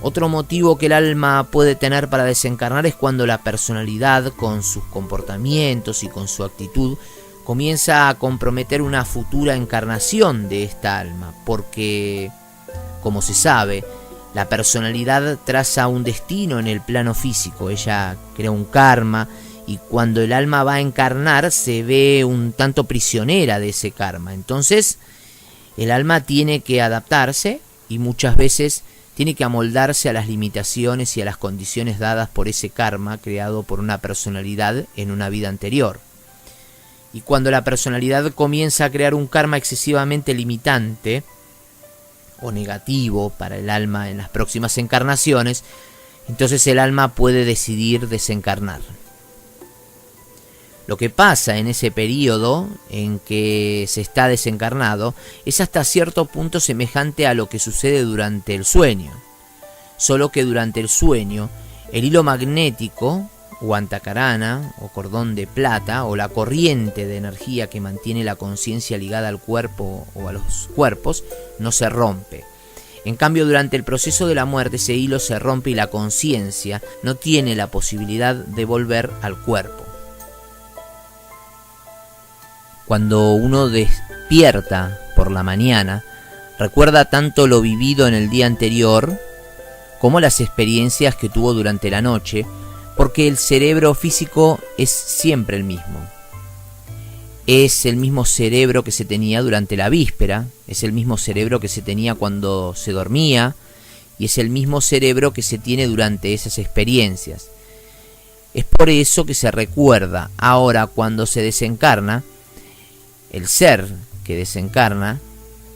Otro motivo que el alma puede tener para desencarnar es cuando la personalidad, con sus comportamientos y con su actitud, comienza a comprometer una futura encarnación de esta alma, porque, como se sabe, la personalidad traza un destino en el plano físico, ella crea un karma, y cuando el alma va a encarnar se ve un tanto prisionera de ese karma. Entonces, el alma tiene que adaptarse y muchas veces tiene que amoldarse a las limitaciones y a las condiciones dadas por ese karma creado por una personalidad en una vida anterior. Y cuando la personalidad comienza a crear un karma excesivamente limitante o negativo para el alma en las próximas encarnaciones, entonces el alma puede decidir desencarnar. Lo que pasa en ese periodo en que se está desencarnado es hasta cierto punto semejante a lo que sucede durante el sueño. Solo que durante el sueño, el hilo magnético, o antacarana, o cordón de plata, o la corriente de energía que mantiene la conciencia ligada al cuerpo o a los cuerpos, no se rompe. En cambio, durante el proceso de la muerte, ese hilo se rompe y la conciencia no tiene la posibilidad de volver al cuerpo. Cuando uno despierta por la mañana, recuerda tanto lo vivido en el día anterior como las experiencias que tuvo durante la noche, porque el cerebro físico es siempre el mismo. Es el mismo cerebro que se tenía durante la víspera, es el mismo cerebro que se tenía cuando se dormía, y es el mismo cerebro que se tiene durante esas experiencias. Es por eso que se recuerda ahora cuando se desencarna. El ser que desencarna,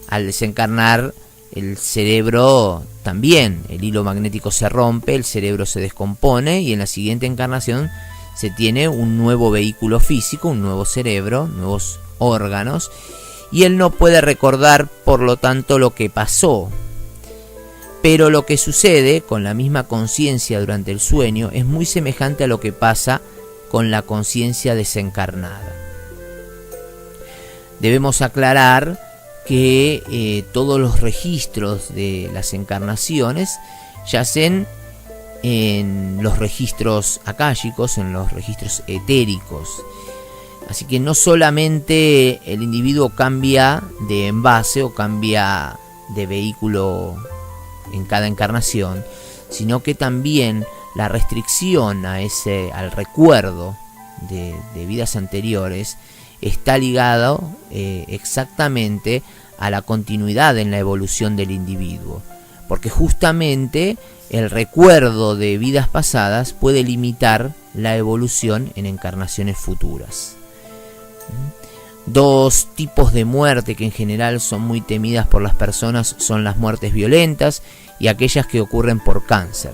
al desencarnar el cerebro también, el hilo magnético se rompe, el cerebro se descompone y en la siguiente encarnación se tiene un nuevo vehículo físico, un nuevo cerebro, nuevos órganos, y él no puede recordar por lo tanto lo que pasó. Pero lo que sucede con la misma conciencia durante el sueño es muy semejante a lo que pasa con la conciencia desencarnada. Debemos aclarar que todos los registros de las encarnaciones yacen en los registros akáshicos, en los registros etéricos. Así que no solamente el individuo cambia de envase o cambia de vehículo en cada encarnación, sino que también la restricción al recuerdo de vidas anteriores está ligado exactamente a la continuidad en la evolución del individuo, porque justamente el recuerdo de vidas pasadas puede limitar la evolución en encarnaciones futuras. Dos tipos de muerte que en general son muy temidas por las personas son las muertes violentas y aquellas que ocurren por cáncer.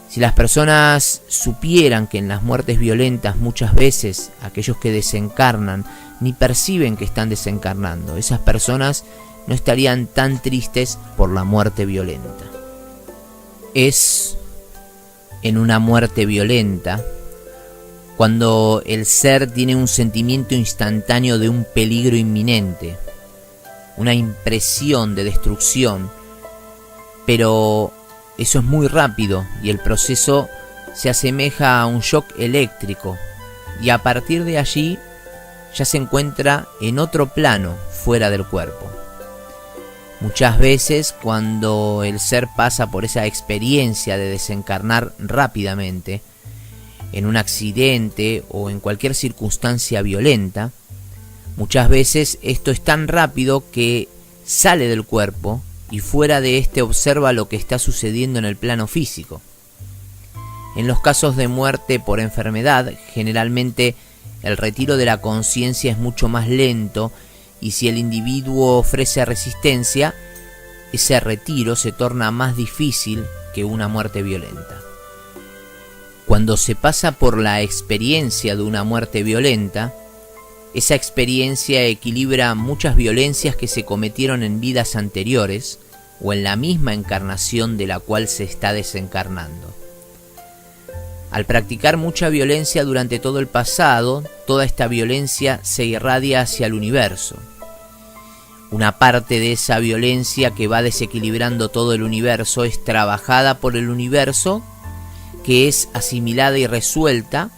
Si las personas supieran que en las muertes violentas muchas veces aquellos que desencarnan ni perciben que están desencarnando, esas personas no estarían tan tristes por la muerte violenta. Es en una muerte violenta cuando el ser tiene un sentimiento instantáneo de un peligro inminente, una impresión de destrucción, pero eso es muy rápido y el proceso se asemeja a un shock eléctrico y a partir de allí ya se encuentra en otro plano fuera del cuerpo. Muchas veces cuando el ser pasa por esa experiencia de desencarnar rápidamente, en un accidente o en cualquier circunstancia violenta, muchas veces esto es tan rápido que sale del cuerpo y fuera de este observa lo que está sucediendo en el plano físico. En los casos de muerte por enfermedad, generalmente el retiro de la conciencia es mucho más lento y si el individuo ofrece resistencia, ese retiro se torna más difícil que una muerte violenta. Cuando se pasa por la experiencia de una muerte violenta, esa experiencia equilibra muchas violencias que se cometieron en vidas anteriores o en la misma encarnación de la cual se está desencarnando. Al practicar mucha violencia durante todo el pasado, toda esta violencia se irradia hacia el universo. una parte de esa violencia que va desequilibrando todo el universo es trabajada por el universo, que es asimilada y resuelta,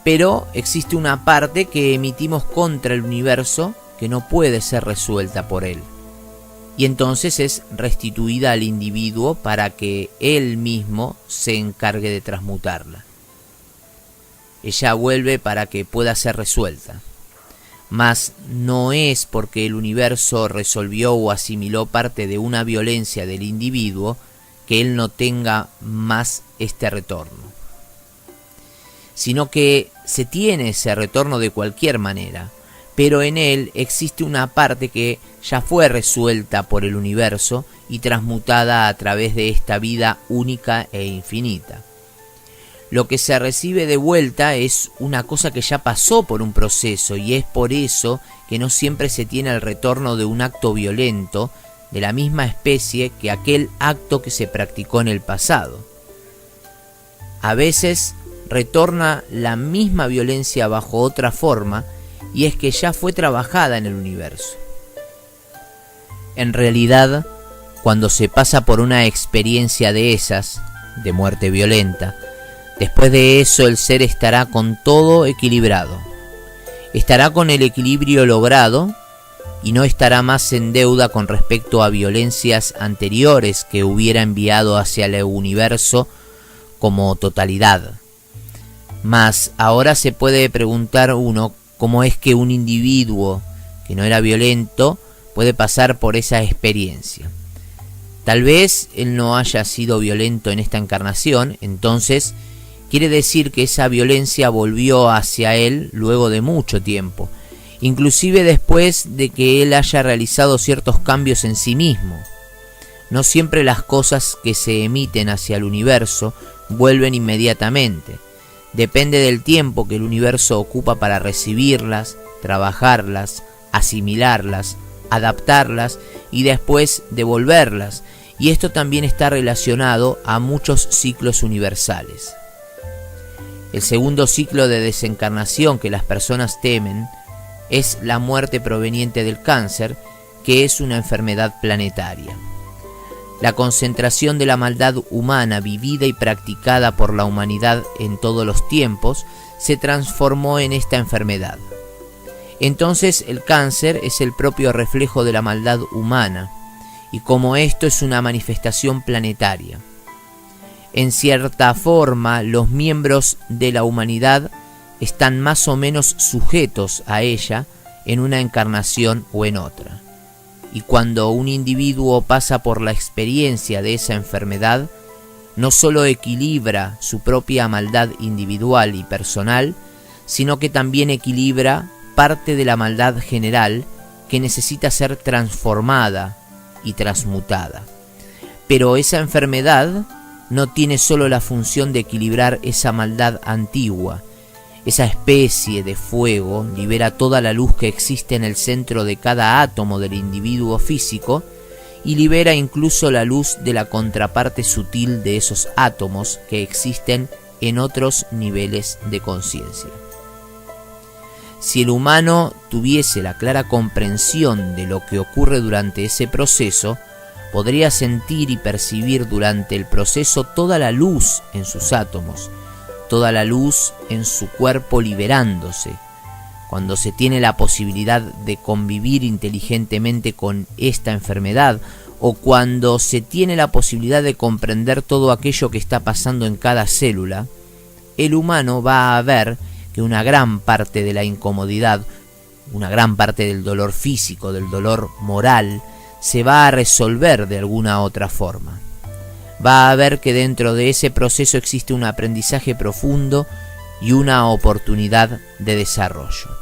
pero existe una parte que emitimos contra el universo que no puede ser resuelta por él. Y entonces es restituida al individuo para que él mismo se encargue de transmutarla. Ella vuelve para que pueda ser resuelta. Mas no es porque el universo resolvió o asimiló parte de una violencia del individuo que él no tenga más este retorno, sino que se tiene ese retorno de cualquier manera, pero en él existe una parte que ya fue resuelta por el universo y transmutada a través de esta vida única e infinita. Lo que se recibe de vuelta es una cosa que ya pasó por un proceso, y es por eso que no siempre se tiene el retorno de un acto violento de la misma especie que aquel acto que se practicó en el pasado. A veces retorna la misma violencia bajo otra forma, y es que ya fue trabajada en el universo. En realidad, cuando se pasa por una experiencia de esas, de muerte violenta, después de eso el ser estará con todo equilibrado. Estará con el equilibrio logrado y no estará más en deuda con respecto a violencias anteriores que hubiera enviado hacia el universo como totalidad. Mas ahora se puede preguntar uno cómo es que un individuo que no era violento puede pasar por esa experiencia. Tal vez él no haya sido violento en esta encarnación, entonces quiere decir que esa violencia volvió hacia él luego de mucho tiempo, inclusive después de que él haya realizado ciertos cambios en sí mismo. No siempre las cosas que se emiten hacia el universo vuelven inmediatamente. Depende del tiempo que el universo ocupa para recibirlas, trabajarlas, asimilarlas, adaptarlas y después devolverlas. Y esto también está relacionado a muchos ciclos universales. El segundo ciclo de desencarnación que las personas temen es la muerte proveniente del cáncer, que es una enfermedad planetaria. La concentración de la maldad humana vivida y practicada por la humanidad en todos los tiempos se transformó en esta enfermedad. Entonces el cáncer es el propio reflejo de la maldad humana, y como esto es una manifestación planetaria. En cierta forma, los miembros de la humanidad están más o menos sujetos a ella en una encarnación o en otra. Y cuando un individuo pasa por la experiencia de esa enfermedad, no solo equilibra su propia maldad individual y personal, sino que también equilibra parte de la maldad general que necesita ser transformada y transmutada. Pero esa enfermedad no tiene solo la función de equilibrar esa maldad antigua. Esa especie de fuego libera toda la luz que existe en el centro de cada átomo del individuo físico y libera incluso la luz de la contraparte sutil de esos átomos que existen en otros niveles de conciencia. Si el humano tuviese la clara comprensión de lo que ocurre durante ese proceso, podría sentir y percibir durante el proceso toda la luz en sus átomos, toda la luz en su cuerpo liberándose. Cuando se tiene la posibilidad de convivir inteligentemente con esta enfermedad, o cuando se tiene la posibilidad de comprender todo aquello que está pasando en cada célula, el humano va a ver que una gran parte de la incomodidad, una gran parte del dolor físico, del dolor moral, se va a resolver de alguna otra forma. Va a ver que dentro de ese proceso existe un aprendizaje profundo y una oportunidad de desarrollo.